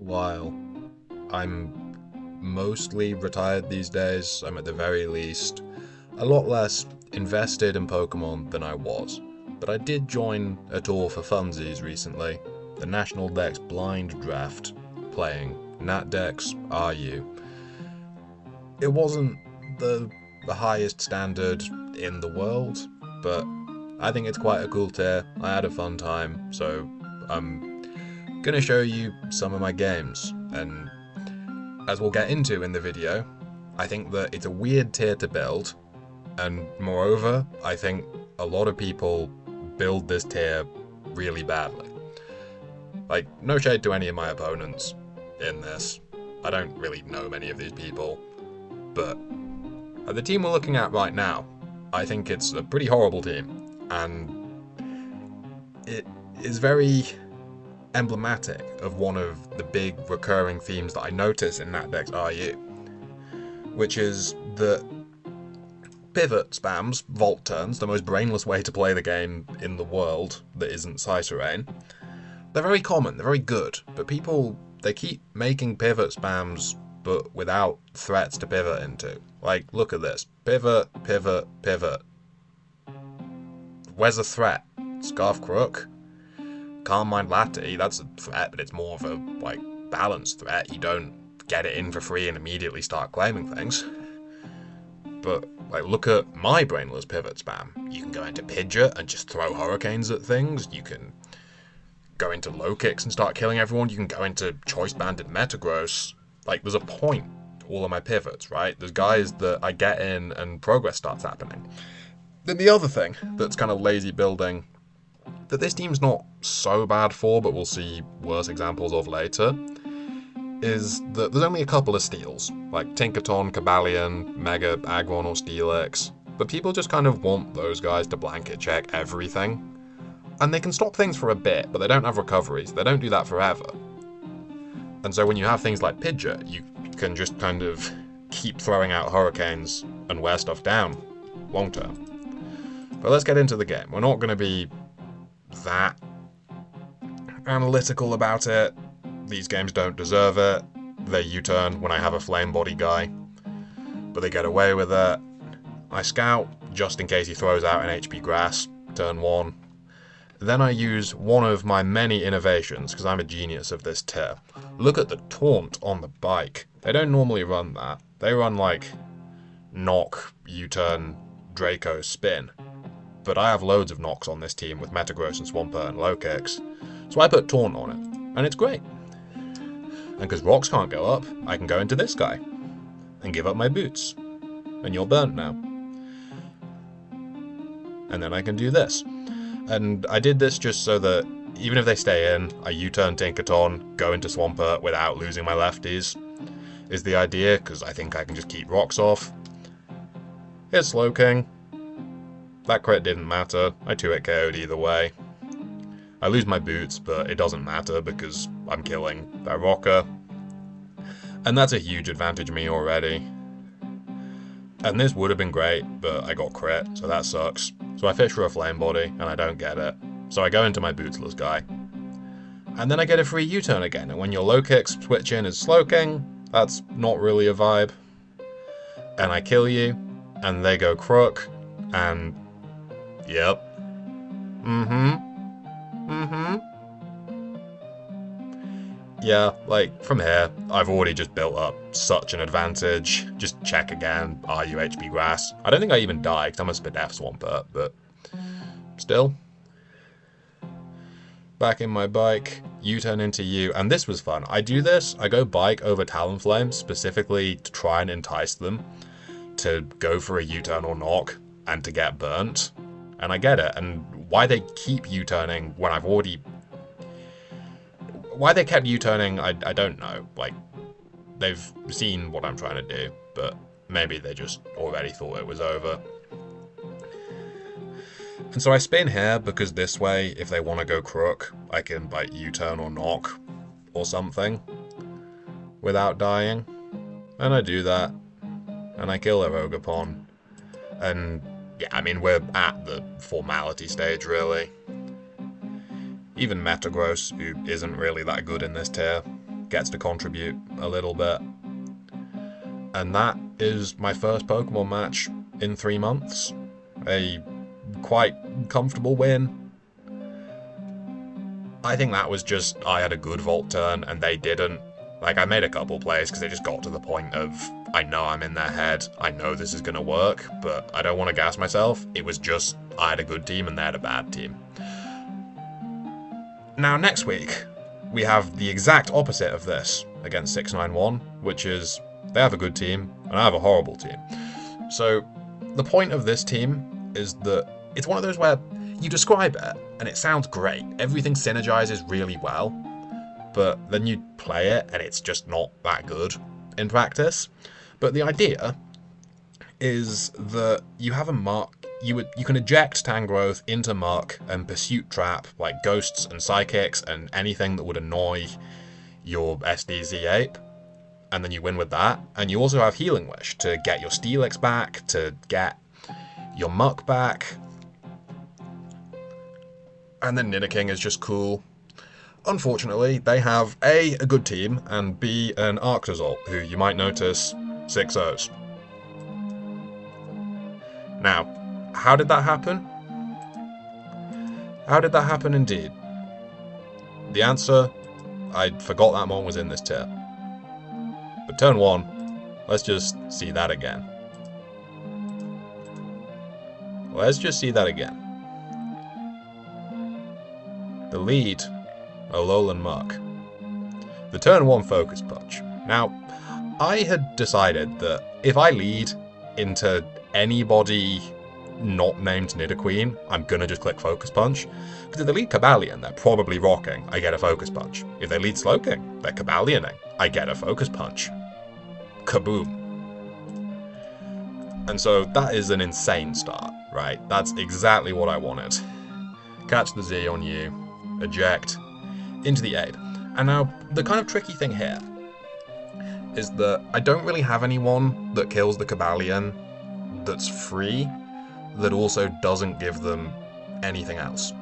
a while. I'm mostly retired these days. I'm at the very least a lot less invested in Pokemon than I was. But I did join a tour for funsies recently, the National Dex Blind Draft, playing Dex RU. It wasn't the highest standard in the world, but I think it's quite a cool tier. I had a fun time, so I'm gonna show you some of my games, and as we'll get into in the video, I think that it's a weird tier to build, and moreover, I think a lot of people build this tier really badly. Like, no shade to any of my opponents in this. I don't really know many of these people, but the team we're looking at right now, I think it's a pretty horrible team, and it is very emblematic of one of the big recurring themes that I notice in Dex RU, which is that pivot spams, vault turns, the most brainless way to play the game in the world that isn't Cyterain. They're very common, they're very good, but people, they keep making pivot spams but without threats to pivot into. Like, look at this. Pivot, pivot, pivot. Where's the threat? Scarf Crook? Calm Mind Latte, that's a threat, but it's more of a, balanced threat. You don't get it in for free and immediately start claiming things. But, look at my brainless pivot spam. You can go into Pidgeot and just throw hurricanes at things. You can go into low kicks and start killing everyone. You can go into Choice Banded Metagross. There's a point to all of my pivots, right? There's guys that I get in and progress starts happening. Then the other thing that's kind of lazy building that this team's not so bad for, but we'll see worse examples of later, is that there's only a couple of steals, like Tinkaton, Cobalion, Mega, Aggron, or Steelix, but people just kind of want those guys to blanket check everything. And they can stop things for a bit, but they don't have recoveries. They don't do that forever. And so when you have things like Pidgeot, you can just kind of keep throwing out hurricanes and wear stuff down long term. But let's get into the game. We're not going to be that analytical about it. These games don't deserve it. They U-turn when I have a flame body guy, but they get away with it. I scout just in case he throws out an HP grass, turn 1. Then I use one of my many innovations, because I'm a genius of this tier. Look at the taunt on the bike. They don't normally run that. They run knock, U-turn, Draco, spin. But I have loads of knocks on this team with Metagross and Swampert and low kicks. So I put taunt on it, and it's great. And because rocks can't go up, I can go into this guy and give up my boots. And you're burnt now. And then I can do this. And I did this just so that even if they stay in, I U-turn Tinkaton, go into Swampert without losing my lefties, is the idea, because I think I can just keep rocks off. Here's Slowking. That crit didn't matter, I 2-hit KO'd either way. I lose my boots, but it doesn't matter because I'm killing that rocker. And that's a huge advantage to me already. And this would have been great, but I got crit, so that sucks. So I fish for a flame body, and I don't get it. So I go into my bootsless guy. And then I get a free U-turn again, and when your low kicks switch in as Slowking, that's not really a vibe. And I kill you, and they go Crook, and yep. Yeah, from here, I've already just built up such an advantage. Just check again, are you HP Grass? I don't think I even die, because I'm a Spadef Swampert, but still. Back in my bike, U-turn into you, and this was fun. I do this, I go bike over Talonflame, specifically to try and entice them to go for a U-turn or knock, and to get burnt. And I get it, and why they keep U-turning when I've already... Why they kept U-turning, I don't know. They've seen what I'm trying to do, but maybe they just already thought it was over. And so I spin here, because this way, if they want to go Crook, I can, U-turn or knock, or something, without dying. And I do that, and I kill their Ogapon. And, yeah, we're at the formality stage, really. Even Metagross, who isn't really that good in this tier, gets to contribute a little bit. And that is my first Pokemon match in 3 months. A quite comfortable win. I think that was just, I had a good Volt turn and they didn't. Like, I made a couple plays because they just got to the point of, I know I'm in their head, I know this is going to work, but I don't want to gas myself. It was just, I had a good team and they had a bad team. Now, next week, we have the exact opposite of this against 691, which is, they have a good team and I have a horrible team. So, the point of this team is that it's one of those where you describe it and it sounds great. Everything synergizes really well. But then you play it and it's just not that good in practice. But the idea is that you have a Muck, you can eject Tangrowth into Muck and Pursuit Trap like Ghosts and Psychics and anything that would annoy your SDZ Ape, and then you win with that. And you also have Healing Wish to get your Steelix back, to get your Muck back. And then Nidoking is just cool. Unfortunately, they have A, a good team, and B, an Arctozolt, who you might notice 6-0s. Now, how did that happen? How did that happen indeed? The answer, I forgot that one was in this tier. But turn 1, let's just see that again. Let's just see that again. The lead, Alolan Muck. The turn 1 Focus Punch. Now, I had decided that if I lead into anybody not named Nidoqueen, I'm gonna just click Focus Punch. Because if they lead Cobalion, they're probably rocking, I get a Focus Punch. If they lead Slowking, they're Cobalioning, I get a Focus Punch. Kaboom. And so that is an insane start, right? That's exactly what I wanted. Catch the Z on you, eject, into the Ape. And now, the kind of tricky thing here is that I don't really have anyone that kills the Cobalion that's free, that also doesn't give them anything else.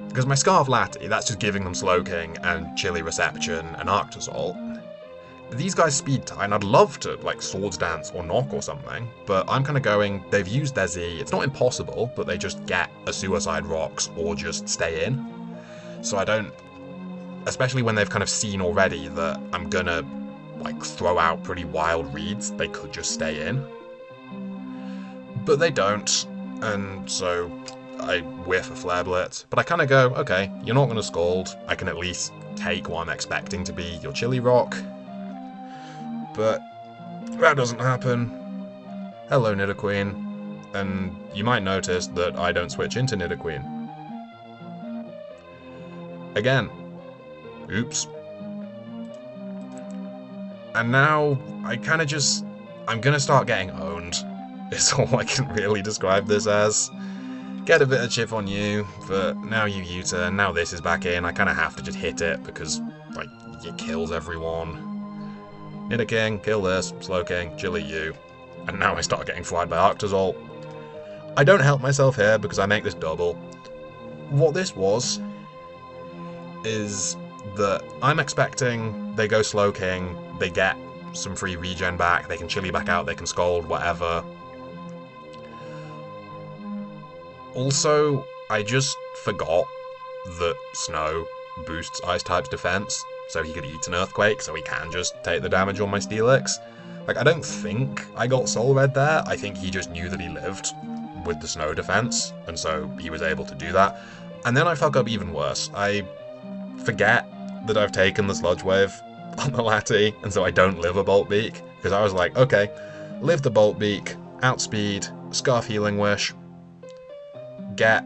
Because my Scarflatti, that's just giving them Slowking and Chilly Reception and Arctozolt. These guys speed tie, and I'd love to, like, Swords Dance or Knock or something, but I'm kind of going, they've used their Z, it's not impossible, but they just get a Suicide Rocks or just stay in. So I don't, especially when they've kind of seen already that I'm gonna, like, throw out pretty wild reads, they could just stay in. But they don't, and so I whiff a Flare Blitz. But I kind of go, okay, you're not gonna Scald, I can at least take what I'm expecting to be your Chilly Rock. But that doesn't happen. Hello, Nidoqueen. And you might notice that I don't switch into Nidoqueen. Again. Oops. And now, I kind of just, I'm gonna start getting owned. Is all I can really describe this as. Get a bit of chip on you, but now you U-turn, now this is back in, I kind of have to just hit it because, like, it kills everyone. Nidoking, kill this, Slowking, Chilly you. And now I start getting fried by Arctozolt. I don't help myself here because I make this double. What this was is that I'm expecting they go Slowking, they get some free regen back, they can Chilly back out, they can Scald, whatever. Also, I just forgot that Snow boosts Ice-type's defense, so he could eat an Earthquake, so he can just take the damage on my Steelix. Like, I don't think I got Soul Red there, I think he just knew that he lived with the Snow defense, and so he was able to do that. And then I fuck up even worse. I forget that I've taken the Sludge Wave on the Lati, and so I don't live a Bolt Beak, because I was like, okay, live the Bolt Beak, outspeed, Scarf Healing Wish, get...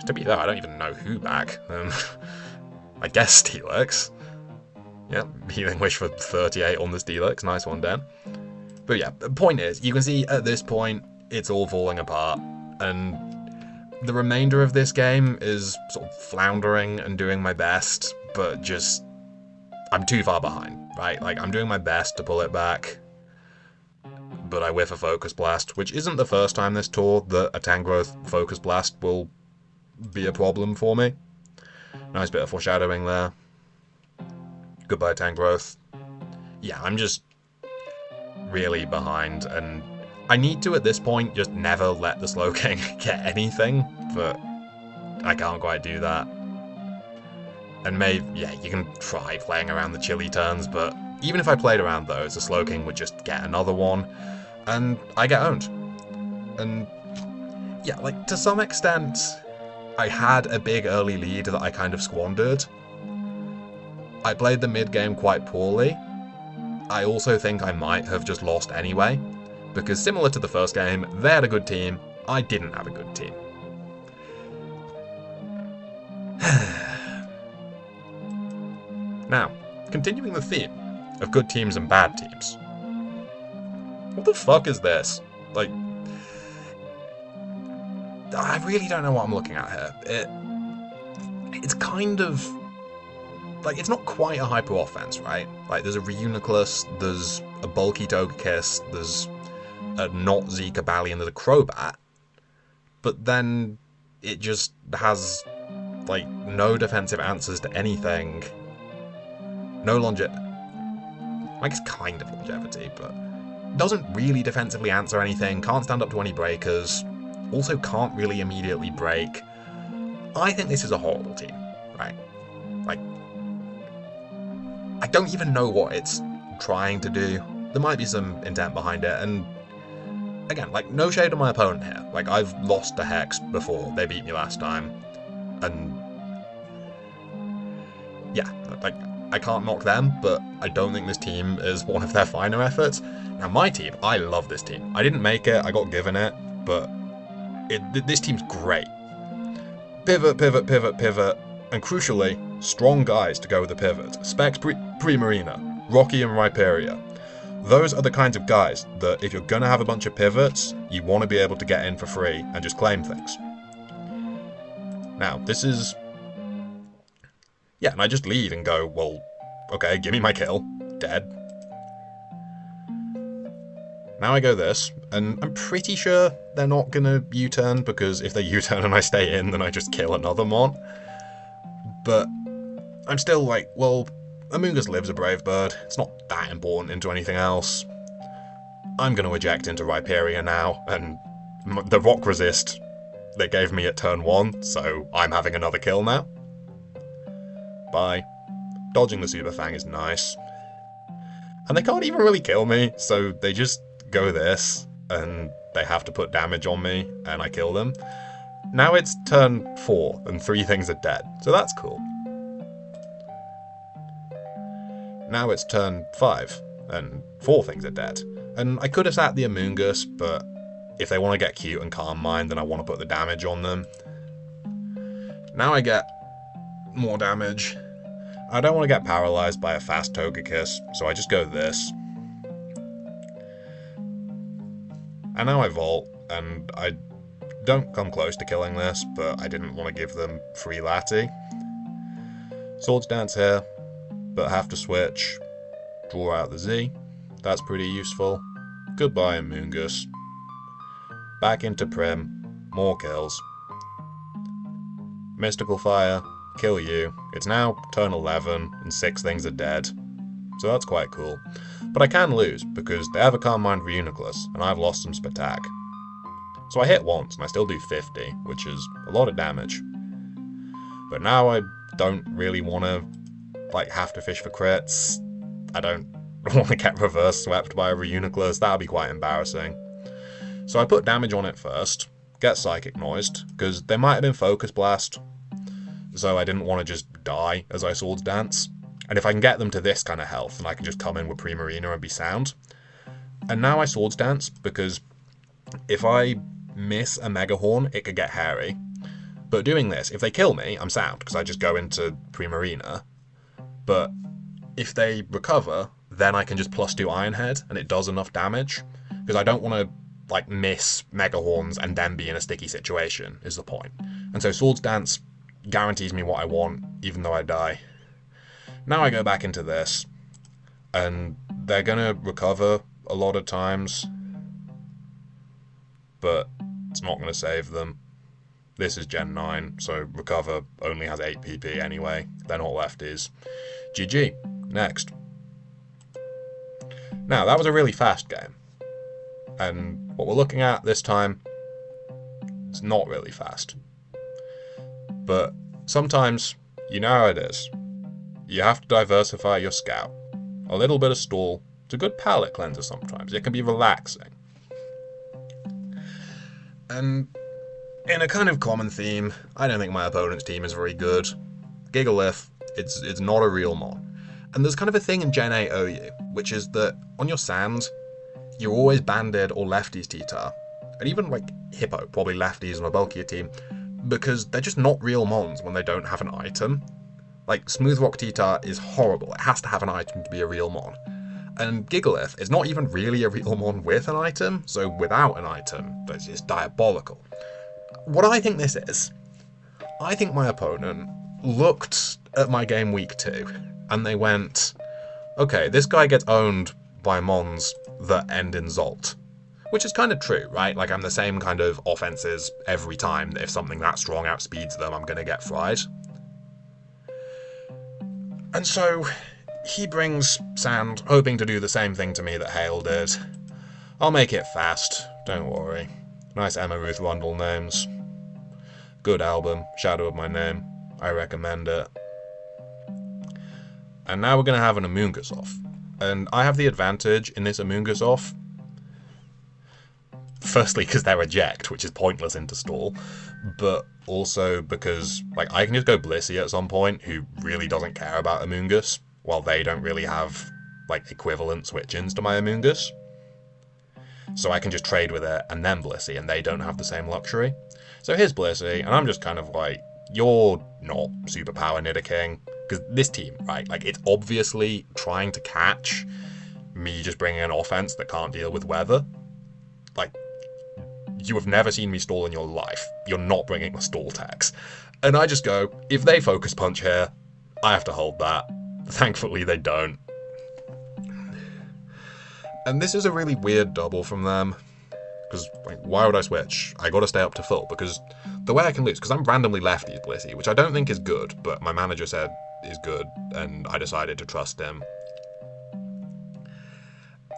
To be fair, I don't even know who back. I guess Steelix. Yep, Healing Wish for 38 on the Steelix. Nice one, Dan. But yeah, the point is, you can see at this point, it's all falling apart. And the remainder of this game is sort of floundering and doing my best, but just... I'm too far behind, right? Like, I'm doing my best to pull it back, but I whiff a Focus Blast, which isn't the first time this tour that a Tangrowth Focus Blast will be a problem for me. Nice bit of foreshadowing there. Goodbye, Tangrowth. Yeah, I'm just really behind, and I need to, at this point, just never let the Slowking get anything, but I can't quite do that. And maybe, yeah, you can try playing around the chili turns, but even if I played around those, the Slowking would just get another one, and I get owned. And yeah, like, to some extent, I had a big early lead that I kind of squandered. I played the mid game quite poorly. I also think I might have just lost anyway, because similar to the first game, they had a good team, I didn't have a good team. Now, continuing the theme of good teams and bad teams. What the fuck is this? Like, I really don't know what I'm looking at here. It's kind of like, it's not quite a hyper offense, right? Like, there's a Reuniclus, there's a bulky Togekiss, there's a not Zika Bally, and there's a Crobat. But then it just has, like, no defensive answers to anything. No longevity. I guess kind of longevity, but doesn't really defensively answer anything, can't stand up to any breakers, also can't really immediately break. I think this is a horrible team, right? Like, I don't even know what it's trying to do. There might be some intent behind it, and again, like, no shade on my opponent here. Like, I've lost to Hex before, they beat me last time, and yeah, like, I can't knock them, but I don't think this team is one of their finer efforts. Now, my team, I love this team. I didn't make it, I got given it, but this team's great. Pivot, pivot, pivot, pivot, and crucially, strong guys to go with the pivot. Specs Primarina, Rocky and Rhyperior. Those are the kinds of guys that if you're gonna have a bunch of pivots, you want to be able to get in for free and just claim things. Now, this is... yeah, and I just lead and go, well, okay, give me my kill. Dead. Now I go this, and I'm pretty sure they're not gonna U-turn, because if they U-turn and I stay in, then I just kill another Mon. But I'm still like, well, Amoonguss lives a Brave Bird. It's not that important into anything else. I'm gonna eject into Rhyperior now, and the Rock Resist they gave me at turn 1, so I'm having another kill now. Bye. Dodging the Super Fang is nice. And they can't even really kill me, so they just go this, and they have to put damage on me, and I kill them. Now it's turn 4, and 3 things are dead, so that's cool. Now it's turn 5, and 4 things are dead. And I could have sat the Amoonguss, but if they want to get cute and Calm Mind, then I want to put the damage on them. Now I get more damage. I don't want to get paralyzed by a fast Togekiss, so I just go this. And now I Volt, and I don't come close to killing this, but I didn't want to give them free Lati. Swords Dance here, but have to switch. Draw out the Z. That's pretty useful. Goodbye, Amoonguss. Back into Prim. More kills. Mystical Fire. Kill you. It's now turn 11, and 6 things are dead. So that's quite cool. But I can lose, because they have a Calm Mind Reuniclus, and I've lost some Spatak. So I hit once, and I still do 50, which is a lot of damage. But now I don't really want to, like, have to fish for crits. I don't want to get reverse swept by a Reuniclus, that would be quite embarrassing. So I put damage on it first, get Psychic Noised, because they might have been Focus Blast, so I didn't want to just die as I Swords Dance. And if I can get them to this kind of health, then I can just come in with Primarina and be sound. And now I Swords Dance, because if I miss a Mega Horn, it could get hairy. But doing this, if they kill me, I'm sound, because I just go into Primarina. But if they recover, then I can just +2 Iron Head, and it does enough damage. Because I don't want to, like, miss Mega Horns and then be in a sticky situation, is the point. And so Swords Dance guarantees me what I want, even though I die. Now I go back into this, and they're gonna recover a lot of times, but it's not gonna save them. This is Gen 9, so recover only has 8 PP anyway. They're not lefties. GG. Next. Now, that was a really fast game. And what we're looking at this time is not really fast. But sometimes, you know how it is. You have to diversify your scout. A little bit of stall. It's a good palate cleanser sometimes. It can be relaxing. And in a kind of common theme, I don't think my opponent's team is very good. Gigalith, it's not a real mon. And there's kind of a thing in Gen 8 OU, which is that on your sand, you're always banded or lefties T-Tar. And even like Hippo, probably lefties on a bulkier team, because they're just not real mons when they don't have an item. Like, Smooth Rock T-Tar is horrible. It has to have an item to be a real mon. And Gigalith is not even really a real mon with an item, so without an item, it's diabolical. What I think this is, I think my opponent looked at my game week 2, and they went, okay, this guy gets owned by mons that end in Zolt. Which is kind of true, right? Like, I'm the same kind of offenses every time. If something that strong outspeeds them, I'm gonna get fried. And so, he brings Sand, hoping to do the same thing to me that Hale did. I'll make it fast, don't worry. Nice Emma Ruth Rundle names. Good album, Shadow of My Name. I recommend it. And now we're gonna have an Amoonguss off. And I have the advantage in this Amoonguss off. Firstly, because they're eject, which is pointless into stall, but also because like I can just go Blissey at some point, who really doesn't care about Amoonguss, while they don't really have like equivalent switch-ins to my Amoonguss. So I can just trade with it and then Blissey, and they don't have the same luxury. So here's Blissey, and I'm just kind of like, you're not superpower Nidoking, because this team, right, like it's obviously trying to catch me just bringing an offense that can't deal with weather. Like, you have never seen me stall in your life. You're not bringing a stall tax. And I just go, if they focus punch here, I have to hold that. Thankfully they don't. And this is a really weird double from them. Because, like, why would I switch? I gotta stay up to full, because the way I can lose, because I'm randomly lefties Blissey, which I don't think is good, but my manager said is good, and I decided to trust him.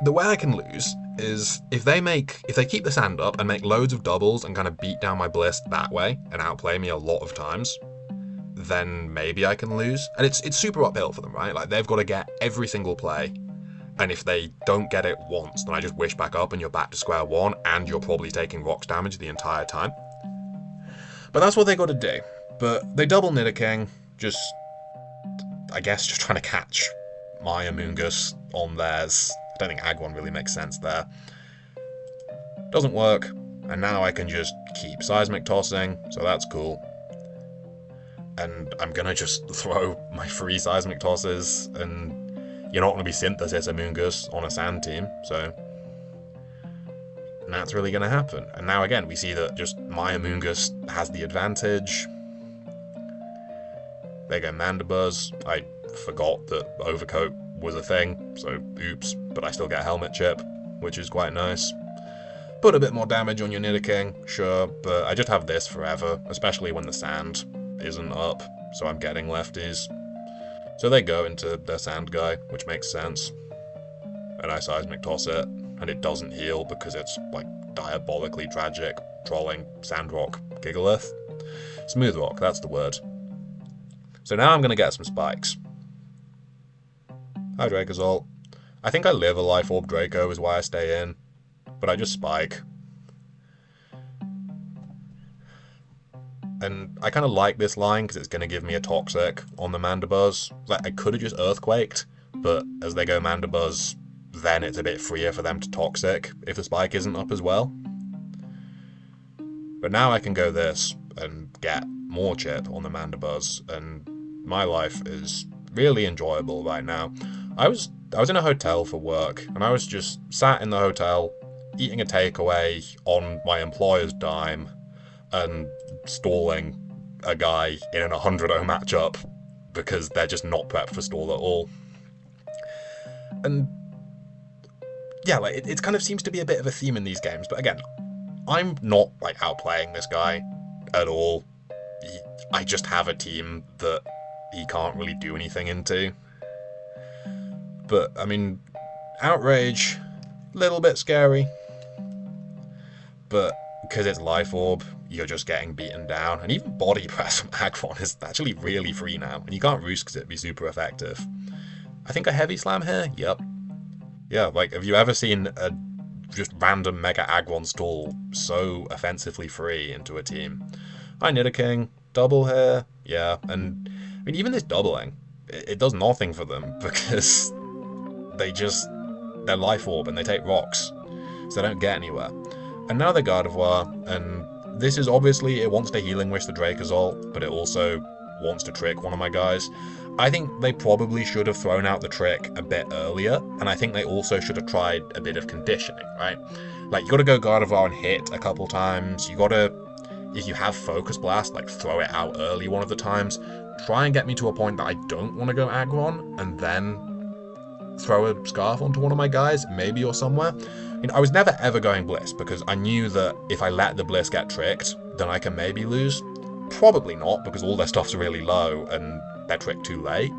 The way I can lose is if they keep the sand up and make loads of doubles and kind of beat down my Bliss that way and outplay me a lot of times, then maybe I can lose. And it's super uphill for them, right? Like, they've got to get every single play, and if they don't get it once, then I just wish back up and you're back to square one, and you're probably taking rocks damage the entire time. But that's what they got to do. But they double Nidoking, I guess just trying to catch my Amoonguss on theirs. I don't think Ag1 really makes sense there. Doesn't work, and now I can just keep Seismic Tossing, so that's cool. And I'm gonna just throw my free Seismic Tosses, and you're not gonna be Synthesis Amoonguss on a sand team, so... And that's really gonna happen. And now again, we see that just my Amoonguss has the advantage. They go Mandibuzz. I forgot that Overcoat was a thing, so oops, but I still get Helmet Chip, which is quite nice. Put a bit more damage on your Nidoking, sure, but I just have this forever, especially when the sand isn't up, so I'm getting lefties. So they go into their sand guy, which makes sense. And I Seismic Toss it, and it doesn't heal because it's, like, diabolically tragic, trolling Sandrock Gigalith. Smooth Rock, that's the word. So now I'm gonna get some spikes. Hi Dracozolt. I think I live a Life Orb Draco is why I stay in, but I just spike. And I kind of like this line because it's going to give me a Toxic on the Mandibuzz. Like, I could have just Earthquaked, but as they go Mandibuzz, then it's a bit freer for them to Toxic if the spike isn't up as well. But now I can go this and get more chip on the Mandibuzz, and my life is really enjoyable right now. I was in a hotel for work, and I was just sat in the hotel, eating a takeaway on my employer's dime, and stalling a guy in an 100-0 matchup, because they're just not prepped for stall at all. And yeah, like, it kind of seems to be a bit of a theme in these games, but again, I'm not, like, outplaying this guy at all. I just have a team that he can't really do anything into. But, I mean, Outrage, little bit scary. But because it's Life Orb, you're just getting beaten down. And even Body Press from Aggron is actually really free now. And you can't Roost because it'd be super effective. I think a Heavy Slam here? Yep. Yeah, like, have you ever seen a just random Mega Aggron stall so offensively free into a team? Hi, Nidoking. Double here. Yeah, and I mean, even this doubling, it does nothing for them because they're Life Orb and they take rocks, so they don't get anywhere. And now they're Gardevoir, and this is obviously, it wants to Healing Wish the Dracozolt, but it also wants to trick one of my guys. I think they probably should have thrown out the trick a bit earlier, and I think they also should have tried a bit of conditioning, right? Like, you gotta go Gardevoir and hit a couple times, you gotta, if you have Focus Blast, like, throw it out early one of the times. Try and get me to a point that I don't want to go Aggron, and then throw a Scarf onto one of my guys, maybe, or somewhere. You know, I was never ever going Bliss, because I knew that if I let the Bliss get tricked, then I can maybe lose. Probably not, because all their stuff's really low, and they're tricked too late.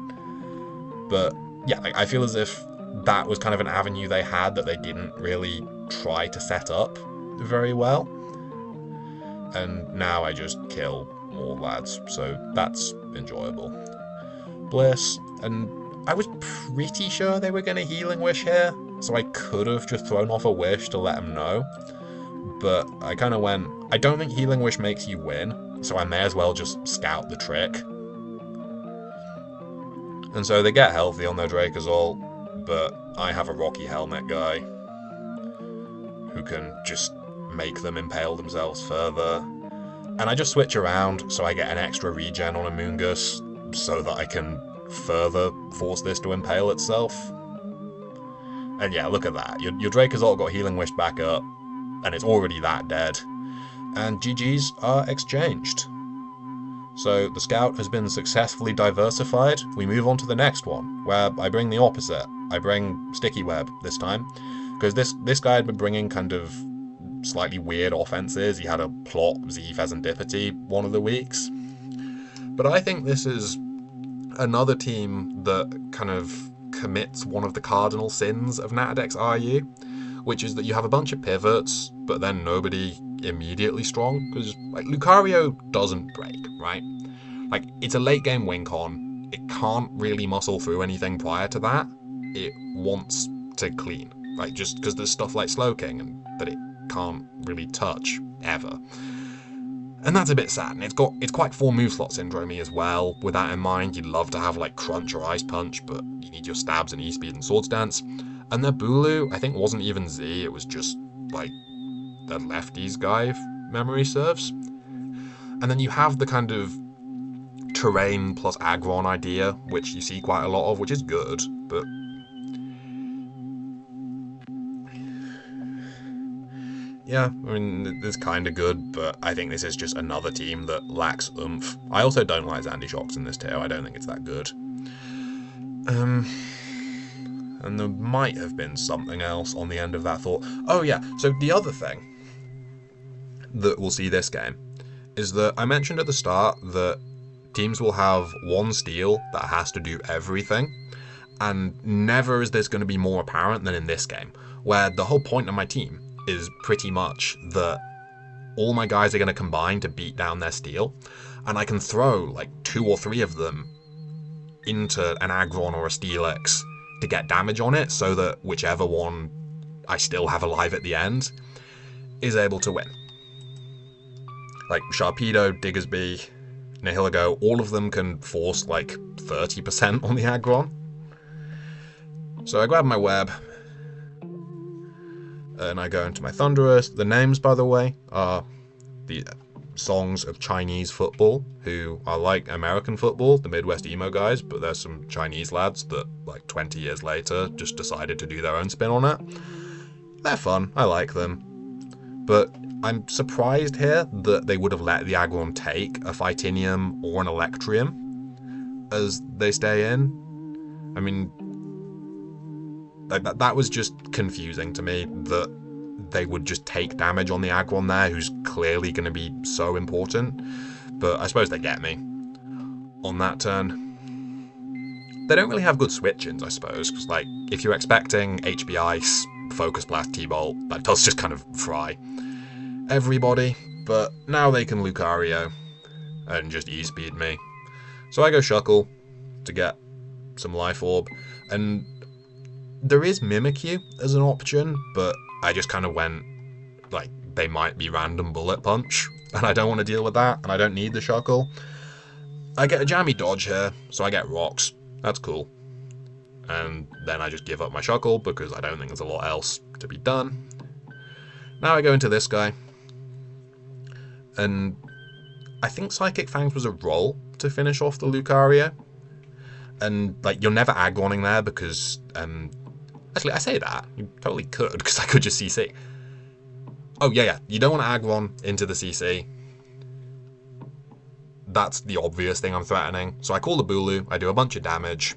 But, yeah, like, I feel as if that was kind of an avenue they had that they didn't really try to set up very well. And now I just kill more lads, so that's enjoyable. Bliss, and I was pretty sure they were going to Healing Wish here, so I could have just thrown off a Wish to let them know. But I kind of went, I don't think Healing Wish makes you win, so I may as well just scout the trick. And so they get healthy on their Dracozolt, but I have a Rocky Helmet guy who can just make them impale themselves further. And I just switch around so I get an extra regen on a Moongus so that I can further force this to impale itself. And yeah, look at that. Your Dracozolt got Healing Wished back up, and it's already that dead. And GG's are exchanged. So the scout has been successfully diversified. We move on to the next one, where I bring the opposite. I bring Sticky Web this time, because this guy had been bringing kind of slightly weird offenses. He had a Plot, Z, Pheasantipity one of the weeks. But I think this is another team that kind of commits one of the cardinal sins of Dex RU, which is that you have a bunch of pivots, but then nobody immediately strong, because like Lucario doesn't break, right? Like, it's a late game win con. It can't really muscle through anything prior to that. It wants to clean, right? Just because there's stuff like Slowking and that it can't really touch ever. And that's a bit sad, and it's quite full move slot syndrome-y as well. With that in mind, you'd love to have like Crunch or Ice Punch, but you need your stabs and E-Speed and Swords Dance. And their Bulu, I think, wasn't even Z, it was just like the lefties guy, if memory serves. And then you have the kind of terrain plus Aggron idea, which you see quite a lot of, which is good, but yeah, I mean, it's kind of good, but I think this is just another team that lacks oomph. I also don't like Zandy Shocks in this tier. I don't think it's that good. And there might have been something else on the end of that thought. Oh yeah, so the other thing that we'll see this game is that I mentioned at the start that teams will have one steal that has to do everything, and never is this going to be more apparent than in this game, where the whole point of my team is pretty much that all my guys are going to combine to beat down their steal, and I can throw like 2 or 3 of them into an Aggron or a Steelix to get damage on it, so that whichever one I still have alive at the end is able to win. Like Sharpedo, Diggersby, Nihilego, all of them can force like 30% on the Aggron. So I grab my web, and I go into my Thunderous. The names, by the way, are the songs of Chinese football, who are like American football, the Midwest emo guys, but there's some Chinese lads that, like 20 years later, just decided to do their own spin on it. They're fun, I like them. But I'm surprised here that they would have let the Aggron take a Phytinium or an Electrium as they stay in. I mean, that was just confusing to me, that they would just take damage on the Aggron there, who's clearly going to be so important. But I suppose they get me on that turn. they don't really have good switch-ins, I suppose, because, like, if you're expecting HP Ice, Focus Blast, T-Bolt, that does just kind of fry everybody, but now they can Lucario and just E-speed me. So I go Shuckle to get some Life Orb, and there is Mimikyu as an option, but I just kind of went, like, they might be random Bullet Punch, and I don't want to deal with that, and I don't need the Shuckle. I get a Jammy Dodge here, so I get Rocks. That's cool. And then I just give up my Shuckle, because I don't think there's a lot else to be done. Now I go into this guy, and I think Psychic Fangs was a roll to finish off the Lucario. And, like, you're never Aggronning there, because, actually, I say that. You totally could, because I could just CC. Oh, yeah, you don't want to Aggron into the CC. That's the obvious thing I'm threatening. So I call the Bulu, I do a bunch of damage,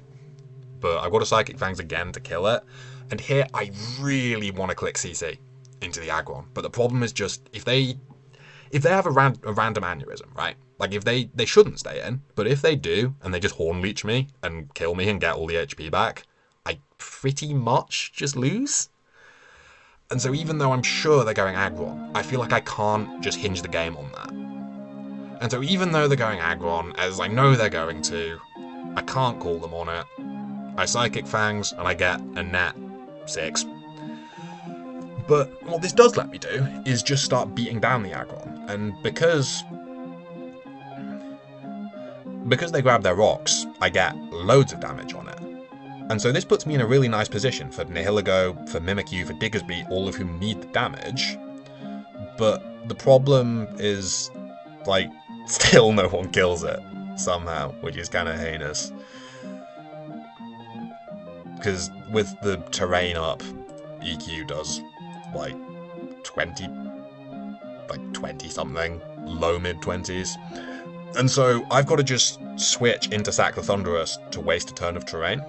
but I've got a Psychic Fangs again to kill it. And here, I really want to click CC into the Aggron. But the problem is just, if they have a random aneurysm, right? Like, if they shouldn't stay in, but if they do, and they just Horn Leech me and kill me and get all the HP back, I pretty much just lose. And so even though I'm sure they're going Aggron, I feel like I can't just hinge the game on that. And so even though they're going Aggron, as I know they're going to, I can't call them on it. I Psychic Fangs, and I get a net 6. But what this does let me do is just start beating down the Aggron. And because they grab their rocks, I get loads of damage on it. And so this puts me in a really nice position for Nihilego, for Mimikyu, for Diggersby, all of whom need the damage. But the problem is, like, still no one kills it, somehow, which is kind of heinous. Because with the terrain up, EQ does, like, 20-something, low mid-20s. And so I've got to just switch into Sack the Thunderous to waste a turn of terrain.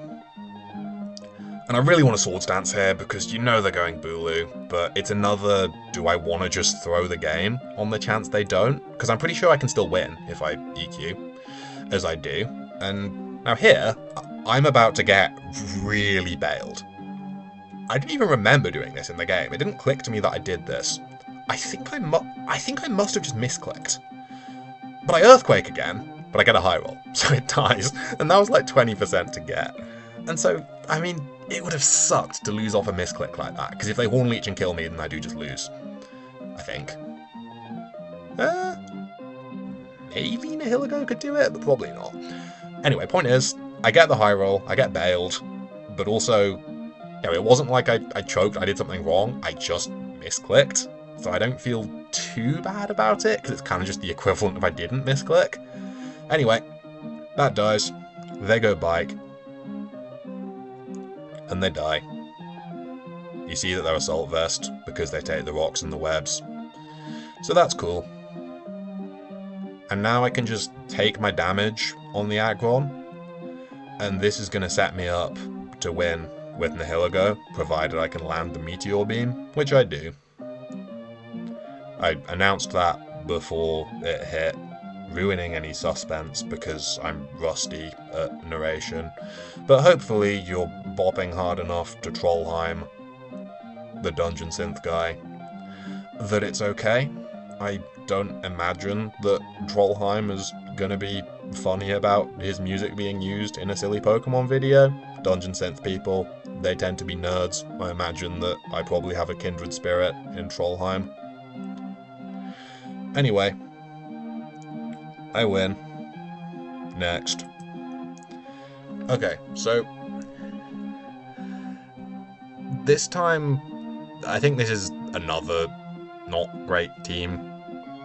And I really want to Swords Dance here, because you know they're going Bulu, but it's another, do I want to just throw the game on the chance they don't? Because I'm pretty sure I can still win if I EQ, as I do. And now here, I'm about to get really bailed. I didn't even remember doing this in the game. It didn't click to me that I did this. I think I must have just misclicked. But I Earthquake again, but I get a high roll, so it dies. And that was like 20% to get. And so, I mean, it would have sucked to lose off a misclick like that, because if they Horn Leech and kill me, then I do just lose. I think. Maybe Nihilego could do it, but probably not. Anyway, point is, I get the high roll, I get bailed, but also, you know, it wasn't like I choked, I did something wrong, I just misclicked. So I don't feel too bad about it, because it's kind of just the equivalent if I didn't misclick. Anyway, that dies. They go Bike. And they die. You see that they're Assault Vest, because they take the rocks and the webs. So that's cool. And now I can just take my damage on the Aggron, and this is going to set me up to win with Nihilego, provided I can land the Meteor Beam, which I do. I announced that before it hit, ruining any suspense because I'm rusty at narration, but hopefully you're bopping hard enough to Trollheim, the Dungeon Synth guy, that it's okay. I don't imagine that Trollheim is gonna be funny about his music being used in a silly Pokemon video. Dungeon Synth people, they tend to be nerds. I imagine that I probably have a kindred spirit in Trollheim. Anyway, I win. Next. Okay, so this time, I think this is another not great team.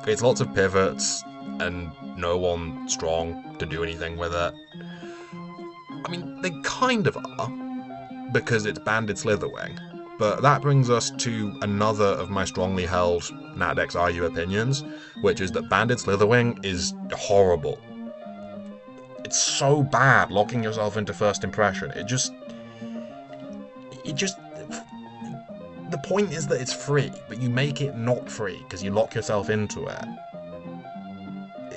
It's lots of pivots, and no one strong to do anything with it. I mean, they kind of are, because it's Banded Slitherwing. But that brings us to another of my strongly held Dex RU opinions, which is that Banded Slitherwing is horrible. It's so bad locking yourself into first impression. It just... The point is that it's free, but you make it not free because you lock yourself into it.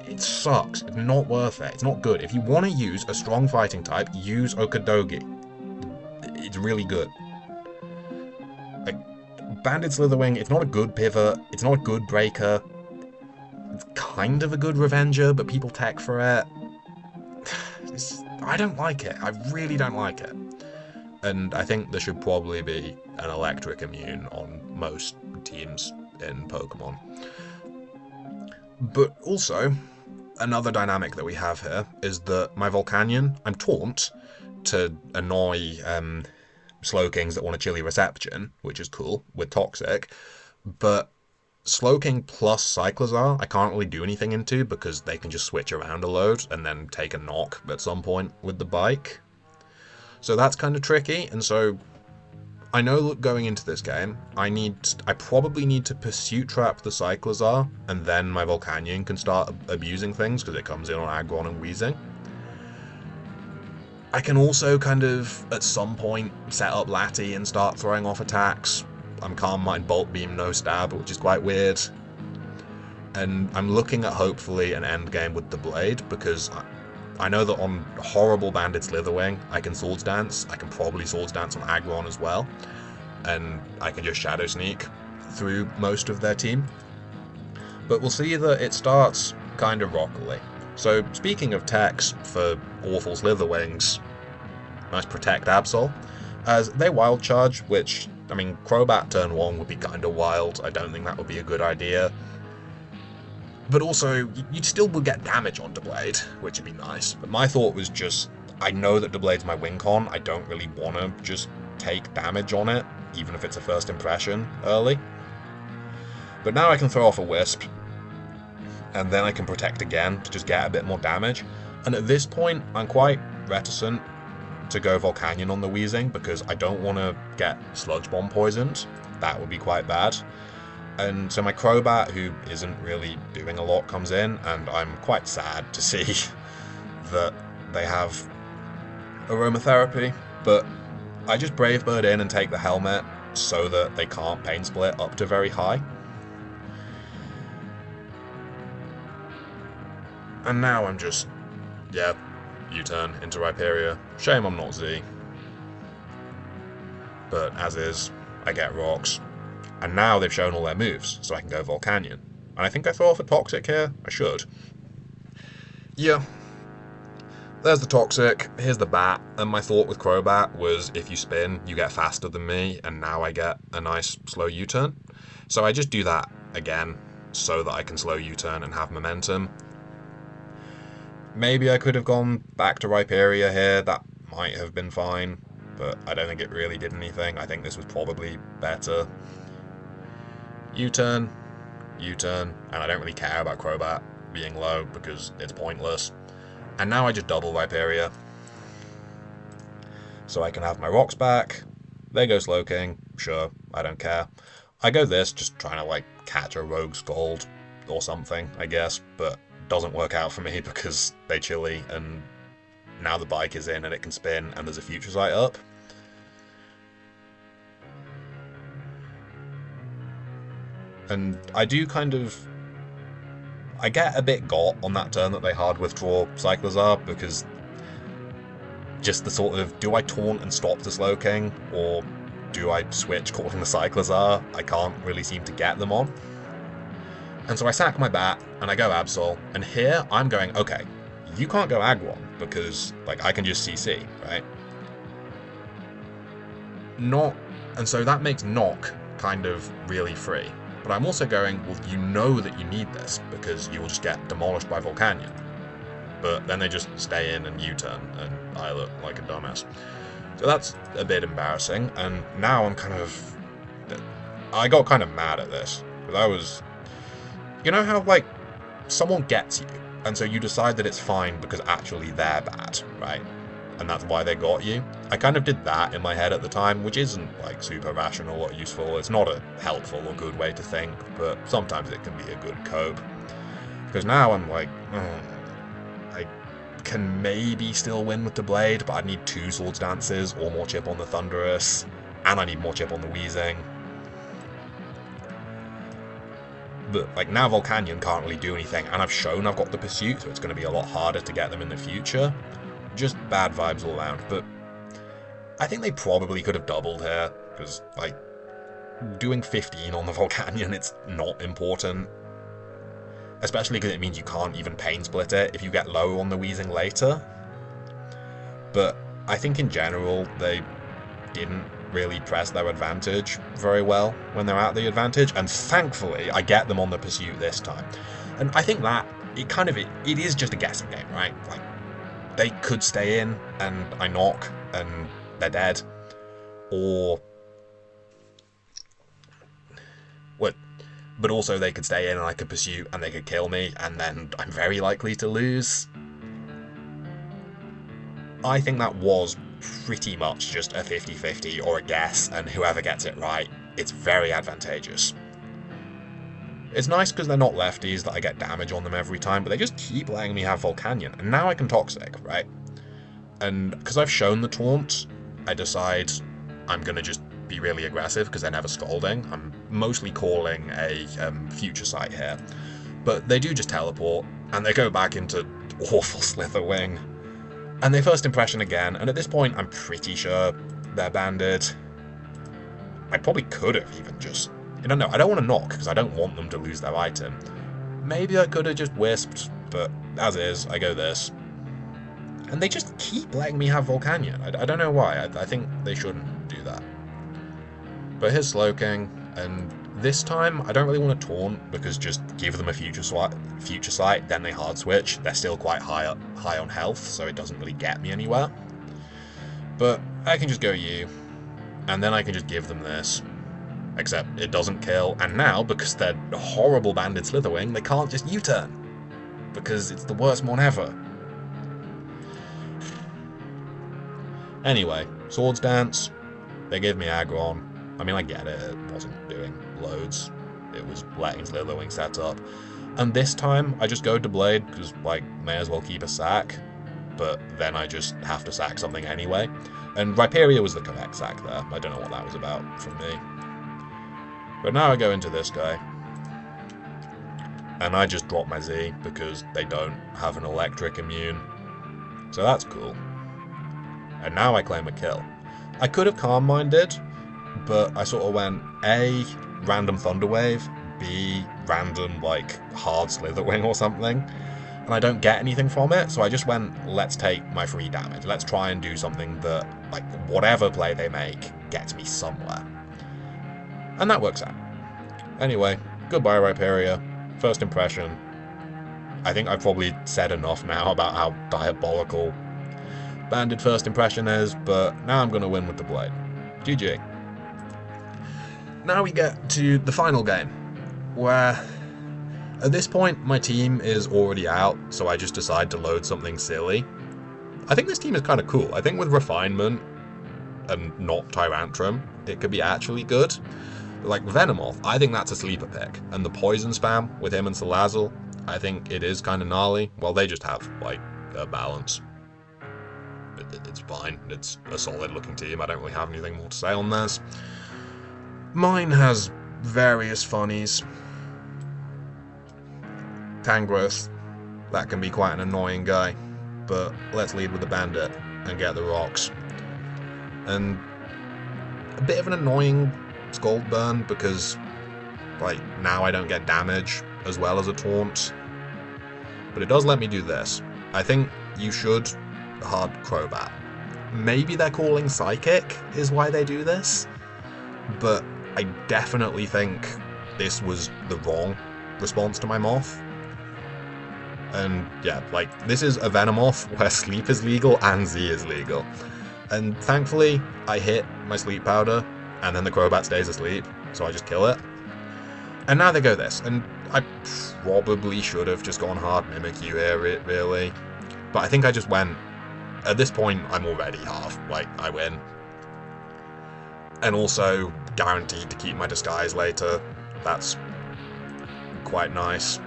it sucks. It's not worth it. It's not good. If you want to use a strong fighting type, use Okadogi. It's really good. Like, Banded Slitherwing, it's not a good pivot. It's not a good breaker. It's kind of a good revenger, but people tech for it. I don't like it. I really don't like it. And I think there should probably be an electric immune on most teams in Pokemon. But also, another dynamic that we have here is that my Volcanion, I'm taunt to annoy Slowkings that want a chilly reception, which is cool, with Toxic, but Slowking plus Cyclizar I can't really do anything into because they can just switch around a load and then take a knock at some point with the bike. So that's kind of tricky, and so I know going into this game, I probably need to Pursuit Trap the Cyclizar, and then my Volcanion can start abusing things because it comes in on Aggron and Weezing. I can also kind of, at some point, set up Lati and start throwing off attacks. I'm Calm Mind, Bolt Beam, no stab, which is quite weird. And I'm looking at hopefully an end game with the Blade, because I know that on horrible Banded Slitherwing, I can Swords Dance. I can probably Swords Dance on Aggron as well. And I can just Shadow Sneak through most of their team. But we'll see that it starts kind of rockily. So speaking of techs for awful Slitherwings, nice Protect Absol, as they Wild Charge, which, I mean, Crobat turn 1 would be kind of wild. I don't think that would be a good idea. But also, you still would get damage on Blade, which would be nice. But my thought was just, I know that Blade's my win con, I don't really want to just take damage on it, even if it's a first impression early. But now I can throw off a Wisp, and then I can Protect again to just get a bit more damage. And at this point, I'm quite reticent to go Volcanion on the Weezing, because I don't want to get Sludge Bomb poisoned. That would be quite bad. And so my Crobat, who isn't really doing a lot, comes in, and I'm quite sad to see that they have Aromatherapy, but I just Brave Bird in and take the helmet so that they can't Pain Split up to very high. And now I'm just, U-turn into Rhyperior. Shame I'm not Z. But as is, I get Rocks. And now they've shown all their moves, so I can go Volcanion. And I think I throw off a Toxic here. I should. Yeah. There's the Toxic, here's the Bat, and my thought with Crobat was if you spin, you get faster than me, and now I get a nice slow U-turn. So I just do that again, so that I can slow U-turn and have momentum. Maybe I could have gone back to Rhyperior here, that might have been fine, but I don't think it really did anything. I think this was probably better. U-turn, U-turn, and I don't really care about Crobat being low because it's pointless. And now I just double Rhyperior. So I can have my Rocks back. They go Slowking, sure, I don't care. I go this, just trying to like catch a Rogue Scald or something, I guess, but doesn't work out for me because they Chilly and now the bike is in and it can spin and there's a Future Sight up. And I do kind of... I get a bit got on that turn that they hard withdraw Cyclizar, because just the sort of, do I taunt and stop the Slowking, or do I switch calling the Cyclizar? I can't really seem to get them on. And so I sack my Bat, and I go Absol, and here I'm going, okay, you can't go Aggron, because like I can just CC, right? And so that makes Knock kind of really free. But I'm also going, well, you know that you need this, because you will just get demolished by Volcanion. But then they just stay in and U-turn, and I look like a dumbass. So that's a bit embarrassing, and now I'm kind of... I got kind of mad at this. Because I was... You know how, like, someone gets you, and so you decide that it's fine because actually they're bad, right? And that's why they got you. I kind of did that in my head at the time, which isn't like super rational or useful. It's not a helpful or good way to think, but sometimes it can be a good cope. Because now I'm like, I can maybe still win with the Blade, but I need 2 Swords Dances or more chip on the Thundurus, and I need more chip on the Weezing. But, like, now Volcanion can't really do anything, and I've shown I've got the Pursuit, so it's going to be a lot harder to get them in the future. Just bad vibes all around, but I think they probably could have doubled here, because, like, doing 15 on the Volcanion, it's not important. Especially because it means you can't even Pain Split it if you get low on the Wheezing later. But I think in general, they didn't really press their advantage very well when they're at the advantage, and thankfully I get them on the Pursuit this time. And I think that it is just a guessing game, right? Like, they could stay in and I knock and they're dead, or what? But also they could stay in and I could Pursue and they could kill me, and then I'm very likely to lose. I think that was pretty much just a 50-50 or a guess, and whoever gets it right, it's very advantageous. It's nice because they're not lefties that I get damage on them every time, but they just keep letting me have Volcanion, and now I can Toxic, right? And because I've shown the taunt, I decide I'm going to just be really aggressive because they're never scolding. I'm mostly calling a Future Sight here, but they do just teleport, and they go back into awful Slitherwing. And they First Impression again, and at this point I'm pretty sure they're banded. I probably could have even just... I don't know, I don't want to knock, because I don't want them to lose their item. Maybe I could have just Wisped, but as is, I go this. And they just keep letting me have Volcanion. I don't know why, I think they shouldn't do that. But here's Slowking, and this time I don't really want to taunt, because just give them a Future Sight, then they hard switch. They're still quite high on health, so it doesn't really get me anywhere. But I can just go you, and then I can just give them this. Except it doesn't kill, and now, because they're horrible banded Slitherwing, they can't just U-turn. Because it's the worst mon ever. Anyway, Swords Dance, they give me Aggron. I mean, I get it, it wasn't doing loads. It was letting Slitherwing set up. And this time, I just go to Blade, because, like, may as well keep a sack. But then I just have to sack something anyway. And Rhyperia was the correct sack there. I don't know what that was about from me. But now I go into this guy. And I just drop my Z, because they don't have an electric immune. So that's cool. And now I claim a kill. I could have Calm Minded, but I sort of went A, random Thunderwave, B, random, like, hard Slitherwing or something, and I don't get anything from it, so I just went, let's take my free damage. Let's try and do something that, like, whatever play they make gets me somewhere. And that works out. Anyway, goodbye Rhyperia. First impression. I think I've probably said enough now about how diabolical banded First Impression is, but now I'm going to win with the Blade. GG. Now we get to the final game, where at this point my team is already out, so I just decide to load something silly. I think this team is kind of cool. I think with Refinement and not Tyrantrum, it could be actually good. Like Venomoth, I think that's a sleeper pick, and the Poison Spam with him and Salazzle, I think it is kind of gnarly. Well, they just have, like, a balance. It's fine. It's a solid looking team. I don't really have anything more to say on this. Mine has various funnies. Tangrowth, that can be quite an annoying guy, but let's lead with the Bandit and get the rocks. And a bit of an annoying Scald Burn, because, like, now I don't get damage as well as a taunt. But it does let me do this. I think you should hard Crobat. Maybe they're calling Psychic is why they do this, but I definitely think this was the wrong response to my Moth. And yeah, like, this is a Venomoth where Sleep is legal and Z is legal. And thankfully, I hit my Sleep Powder, and then the Crobat stays asleep, so I just kill it. And now they go this, and I probably should have just gone hard Mimikyu here, really. But I think I just went, at this point, I'm already half, like, I win. And also, guaranteed to keep my Disguise later. That's quite nice.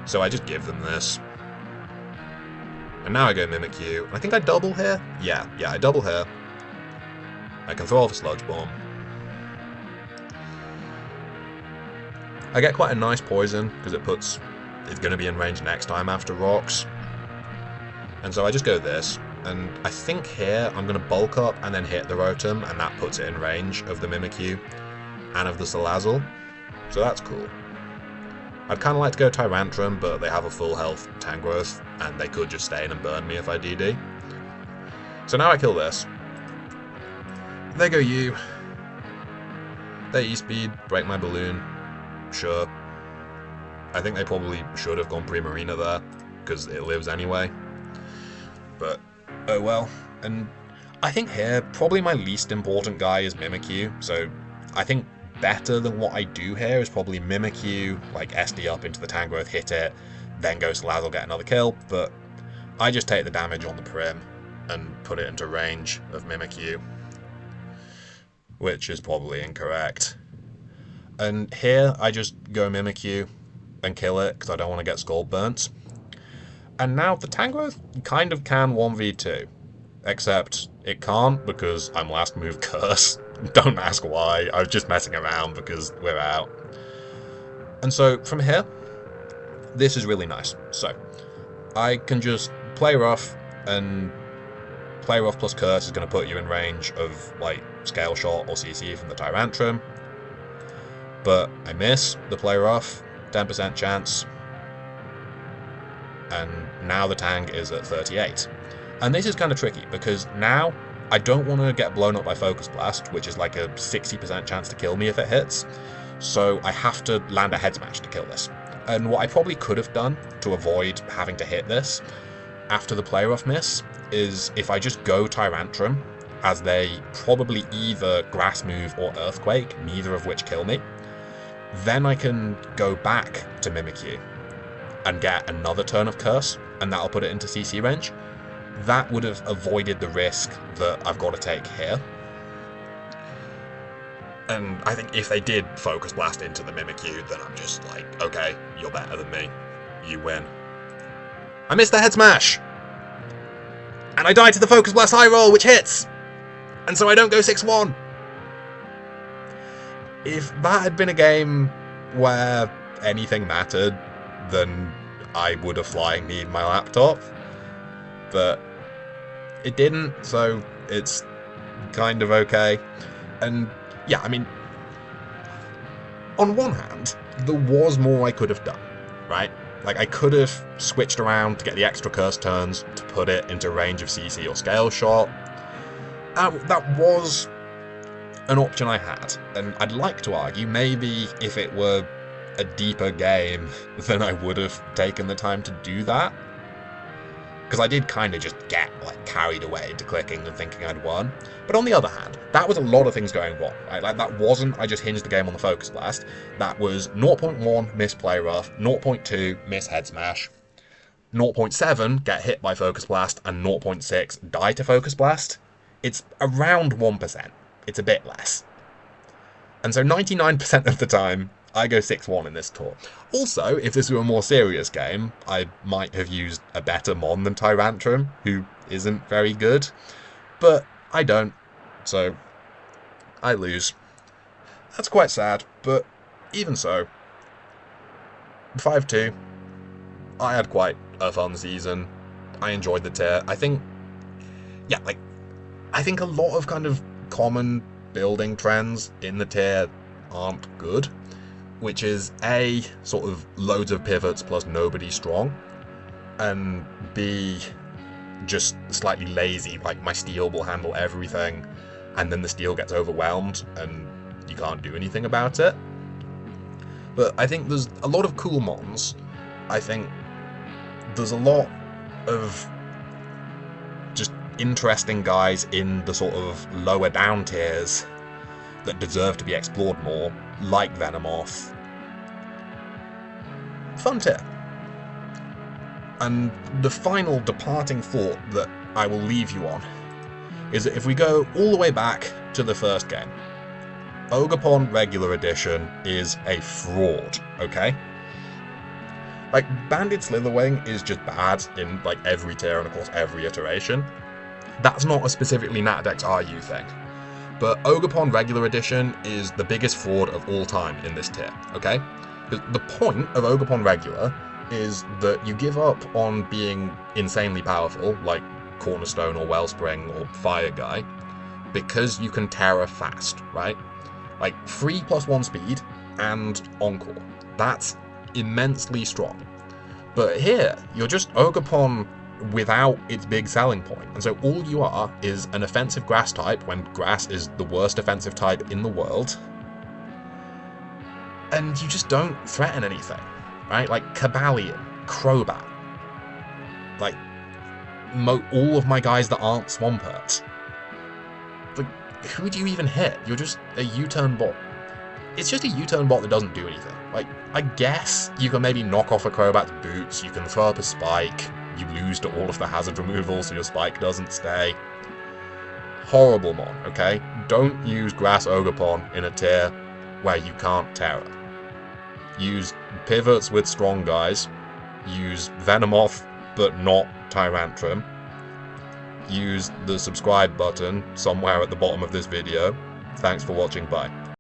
So I just give them this. And now I go Mimikyu. I think I double here? Yeah, I double here. I can throw off a Sludge Bomb. I get quite a nice poison, because it's going to be in range next time after rocks. And so I just go this, and I think here I'm going to bulk up and then hit the Rotom, and that puts it in range of the Mimikyu and of the Salazzle. So that's cool. I'd kind of like to go Tyrantrum, but they have a full health Tangrowth, and they could just stay in and burn me if I DD. So now I kill this. There go you. They E-speed, break my balloon. Sure. I think they probably should have gone Primarina there, because it lives anyway. But, oh well. And I think here, probably my least important guy is Mimikyu, so I think better than what I do here is probably Mimikyu, like SD up into the Tangrowth, hit it, then go Salazzle, get another kill, but I just take the damage on the Prim and put it into range of Mimikyu, which is probably incorrect. And here I just go Mimikyu and kill it because I don't want to get Scald Burnt. And now the Tangrowth kind of can 1v2, except it can't because I'm last move Curse. Don't ask why, I was just messing around because we're out. And so from here, this is really nice. So I can just play rough, and play rough plus Curse is going to put you in range of like Scale Shot or CC from the Tyrantrum. But I miss the play rough, 10% chance. And now the Tang is at 38. And this is kind of tricky, because now I don't want to get blown up by Focus Blast, which is like a 60% chance to kill me if it hits. So I have to land a Head Smash to kill this. And what I probably could have done to avoid having to hit this after the play rough miss is if I just go Tyrantrum, as they probably either Grass Move or Earthquake, neither of which kill me. Then I can go back to Mimikyu and get another turn of Curse, and that'll put it into CC range. That would have avoided the risk that I've got to take here. And I think if they did Focus Blast into the Mimikyu, then I'm just like, okay, you're better than me. You win. I missed the Head Smash! And I die to the Focus Blast high roll, which hits! And so I don't go 6-1! If that had been a game where anything mattered, then I would have flying kneed my laptop. But it didn't, so it's kind of okay. And yeah, I mean, on one hand, there was more I could have done, right? Like, I could have switched around to get the extra Curse turns to put it into range of CC or Scale Shot. That was an option I had, and I'd like to argue maybe if it were a deeper game, then I would have taken the time to do that. Because I did kind of just get like carried away into clicking and thinking I'd won. But on the other hand, that was a lot of things going wrong, right? Like, that wasn't I just hinged the game on the Focus Blast. That was 0.1 miss play rough, 0.2 miss Head Smash, 0.7 get hit by Focus Blast, and 0.6 die to Focus Blast. It's around 1%. It's a bit less. And so 99% of the time, I go 6-1 in this tour. Also, if this were a more serious game, I might have used a better Mon than Tyrantrum, who isn't very good. But I don't, so I lose. That's quite sad, but even so, 5-2, I had quite a fun season. I enjoyed the tier. I think a lot of kind of common building trends in the tier aren't good, which is A, sort of loads of pivots plus nobody strong, and B, just slightly lazy, like my steel will handle everything, and then the steel gets overwhelmed and you can't do anything about it. But I think there's a lot of cool mons. I think there's a lot of just interesting guys in the sort of lower down tiers that deserve to be explored more, like Venomoth. Fun tier. And the final departing thought that I will leave you on is that if we go all the way back to the first game, Ogerpon Regular Edition is a fraud, okay? Like, Banded Slitherwing is just bad in, like, every tier and, of course, every iteration. That's not a specifically Dex RU thing. But Ogerpon Regular Edition is the biggest fraud of all time in this tier, okay? The point of Ogerpon Regular is that you give up on being insanely powerful, like Cornerstone or Wellspring or Fire Guy, because you can Terra fast, right? Like 3+1 speed and Encore. That's immensely strong. But here, you're just Ogerpon without its big selling point. And so all you are is an offensive grass type when grass is the worst offensive type in the world. And you just don't threaten anything, right? Like Cabalion, Crobat. Like, all of my guys that aren't Swampert. Like, who do you even hit? You're just a U-turn bot. It's just a U-turn bot that doesn't do anything. Like, I guess you can maybe knock off a Crobat's boots, you can throw up a spike, you lose to all of the hazard removal so your spike doesn't stay. Horrible mon, okay? Don't use Grass Ogerpon in a tier where you can't Terra. Use pivots with strong guys. Use Venomoth, but not Tyrantrum. Use the subscribe button somewhere at the bottom of this video. Thanks for watching, bye.